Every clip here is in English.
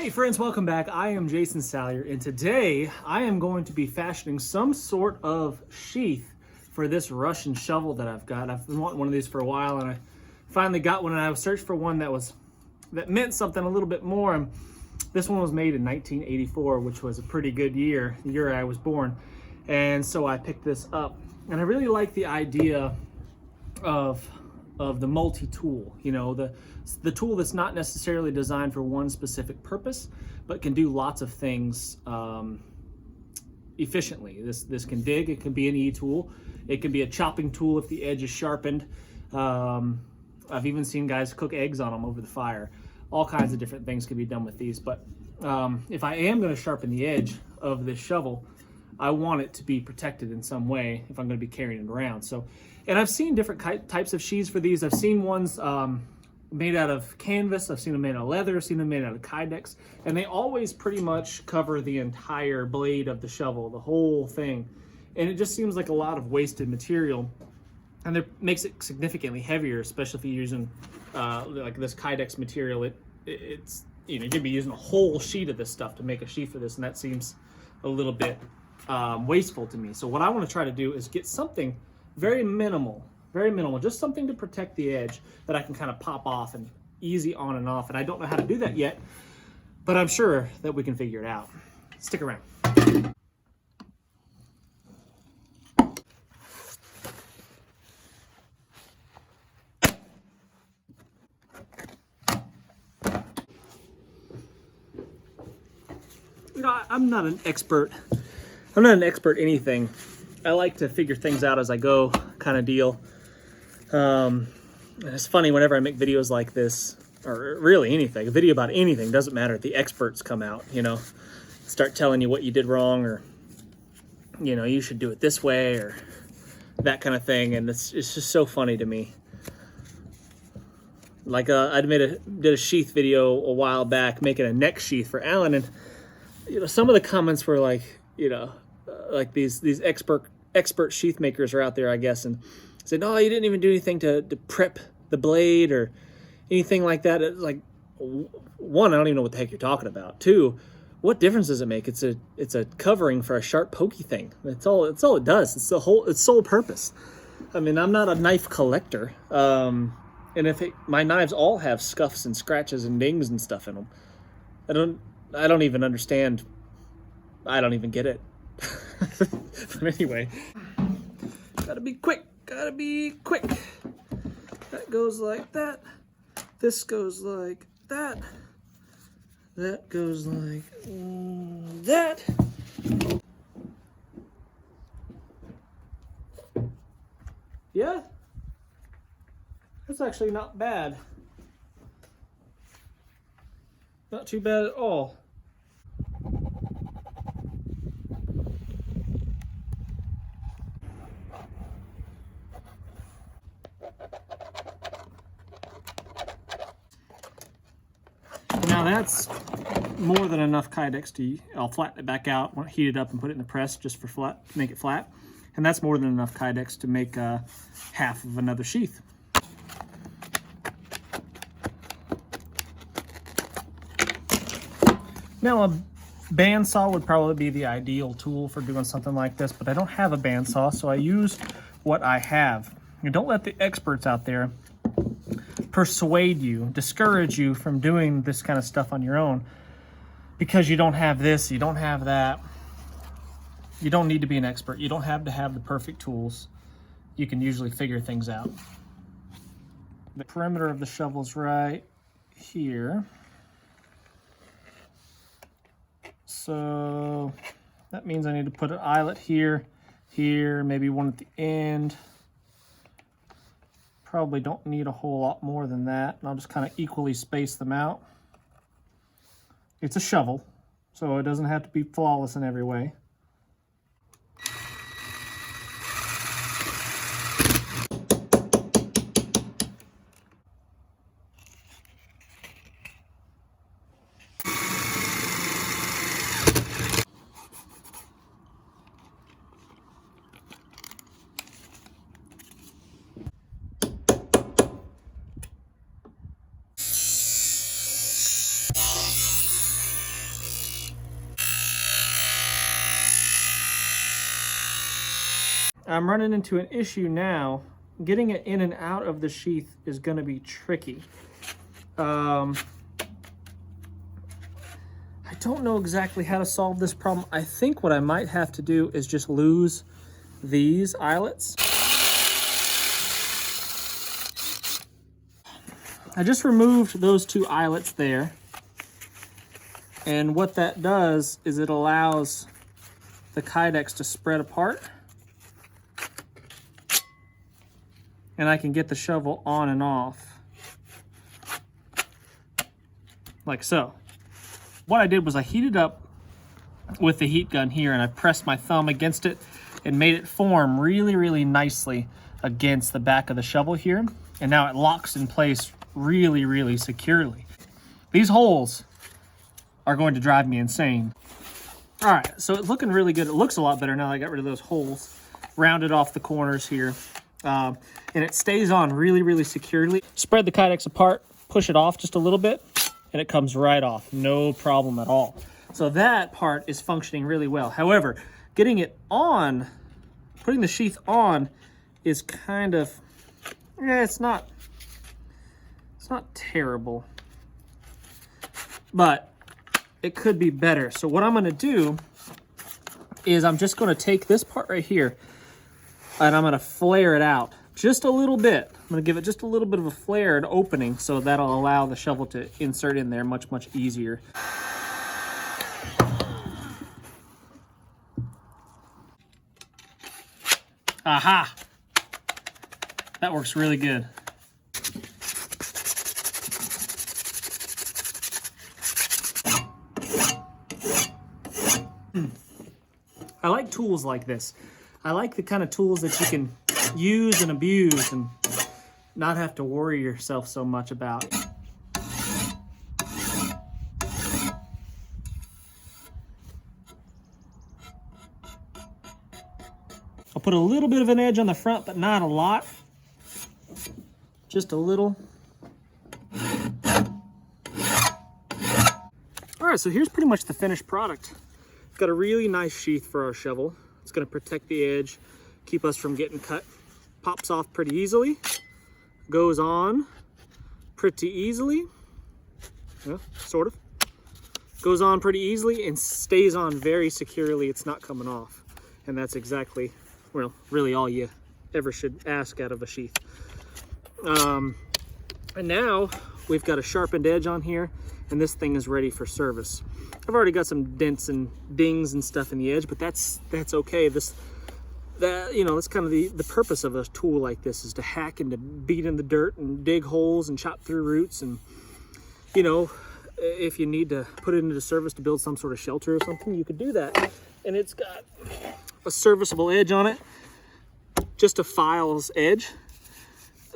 Hey friends, welcome back. I am Jason Salyer, and today I am going to be fashioning some sort of sheath for this Russian shovel that I've got. I've been wanting one of these for a while, and I finally got one, and I searched for one that meant something a little bit more. And this one was made in 1984, which was a pretty good year, the year I was born. And so I picked this up, and I really like the idea of the multi-tool, you know, the tool that's not necessarily designed for one specific purpose, but can do lots of things efficiently. This can dig, it can be an E-tool, it can be a chopping tool if the edge is sharpened. I've even seen guys cook eggs on them over the fire. All kinds of different things can be done with these, but if I am going to sharpen the edge of this shovel, I want it to be protected in some way if I'm going to be carrying it around. So, and I've seen different types of sheaths for these. I've seen ones made out of canvas. I've seen them made out of leather. I've seen them made out of Kydex. And they always pretty much cover the entire blade of the shovel, the whole thing. And it just seems like a lot of wasted material. And it makes it significantly heavier, especially if you're using like this Kydex material. It's, you know, you're going to be using a whole sheet of this stuff to make a sheath for this. And that seems a little bit wasteful to me. So what I want to try to do is get something very minimal, just something to protect the edge that I can kind of pop off and easy on and off. And I don't know how to do that yet, but I'm sure that we can figure it out. Stick around. You know, I'm not an expert anything. I like to figure things out as I go, kind of deal. It's funny, whenever I make videos like this, or really anything, a video about anything, doesn't matter, the experts come out, you know, start telling you what you did wrong, or, you know, you should do it this way, or that kind of thing, and it's just so funny to me. Like, I did a sheath video a while back, making a neck sheath for Alan, and, you know, some of the comments were like, you know, like these expert sheath makers are out there, I guess, and said, "No, you didn't even do anything to prep the blade or anything like that." It's like, one, I don't even know what the heck you're talking about. Two, what difference does it make? It's a covering for a sharp, pokey thing. It's all it does. Its sole purpose. I mean, I'm not a knife collector, and my knives all have scuffs and scratches and dings and stuff in them. I don't even understand. I don't even get it. But anyway, gotta be quick. That goes like that. This goes like that. That goes like that. Yeah, that's actually not bad. Not too bad at all. Now that's more than enough Kydex I'll flatten it back out, heat it up and put it in the press just for make it flat. And that's more than enough Kydex to make half of another sheath. Now a bandsaw would probably be the ideal tool for doing something like this, but I don't have a bandsaw, so I use what I have. And don't let the experts out there persuade you, discourage you from doing this kind of stuff on your own because you don't have this, you don't have that. You don't need to be an expert. You don't have to have the perfect tools. You can usually figure things out. The perimeter of the shovel's right here. So that means I need to put an eyelet here, maybe one at the end. Probably don't need a whole lot more than that, and I'll just kind of equally space them out. It's a shovel, so it doesn't have to be flawless in every way. I'm running into an issue now. Getting it in and out of the sheath is going to be tricky. I don't know exactly how to solve this problem. I think what I might have to do is just lose these eyelets. I just removed those two eyelets there. And what that does is it allows the Kydex to spread apart. And I can get the shovel on and off. Like so. What I did was I heated up with the heat gun here and I pressed my thumb against it and made it form really, really nicely against the back of the shovel here. And now it locks in place really, really securely. These holes are going to drive me insane. All right, so it's looking really good. It looks a lot better now that I got rid of those holes. Rounded off the corners here. And it stays on really, really securely. Spread the Kydex apart, push it off just a little bit, and it comes right off. No problem at all. So that part is functioning really well. However, getting it on, putting the sheath on is kind of, it's not terrible, but it could be better. So what I'm gonna do is I'm just gonna take this part right here and I'm gonna flare it out just a little bit. I'm gonna give it just a little bit of a flared opening so that'll allow the shovel to insert in there much, much easier. Aha! That works really good. I like tools like this. I like the kind of tools that you can use and abuse and not have to worry yourself so much about. I'll put a little bit of an edge on the front, but not a lot. Just a little. All right, so here's pretty much the finished product. Got a really nice sheath for our shovel. It's gonna protect the edge, keep us from getting cut. Pops off pretty easily, goes on pretty easily, yeah, sort of. Goes on pretty easily and stays on very securely. It's not coming off. And that's exactly, well, really all you ever should ask out of a sheath. And now we've got a sharpened edge on here and this thing is ready for service. I've already got some dents and dings and stuff in the edge, but that's okay. That's kind of the purpose of a tool like this, is to hack and to beat in the dirt and dig holes and chop through roots. And, you know, if you need to put it into service to build some sort of shelter or something, you could do that. And it's got a serviceable edge on it, just a file's edge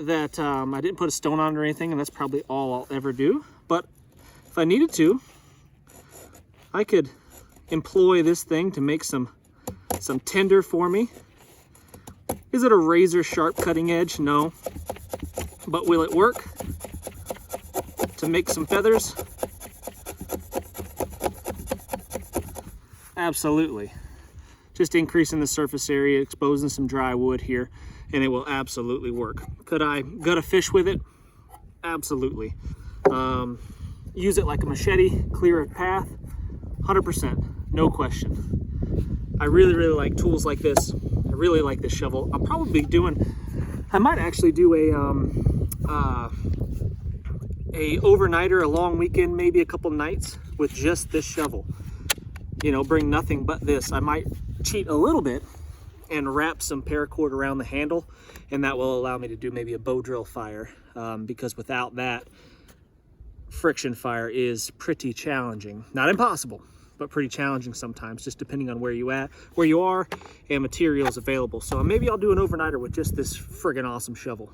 that I didn't put a stone on or anything, and that's probably all I'll ever do. But if I needed to, I could employ this thing to make some tinder for me. Is it a razor sharp cutting edge? No. But will it work to make some feathers? Absolutely. Just increasing the surface area, exposing some dry wood here, and it will absolutely work. Could I gut a fish with it? Absolutely. Use it like a machete, clear a path? 100%, no question. I really, really like tools like this. I really like this shovel. I might actually do a overnighter, a long weekend, maybe a couple nights with just this shovel. You know, bring nothing but this. I might cheat a little bit and wrap some paracord around the handle, and that will allow me to do maybe a bow drill fire, because without that, friction fire is pretty challenging. Not impossible, but pretty challenging sometimes, just depending on where you are and materials available. So maybe I'll do an overnighter with just this friggin' awesome shovel.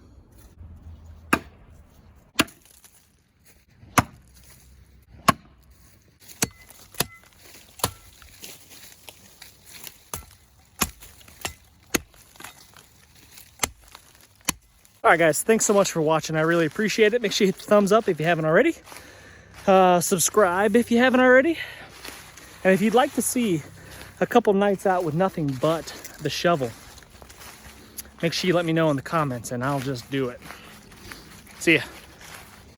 All right, guys, thanks so much for watching. I really appreciate it. Make sure you hit the thumbs up if you haven't already. Subscribe if you haven't already. And if you'd like to see a couple nights out with nothing but the shovel, make sure you let me know in the comments and I'll just do it. See ya.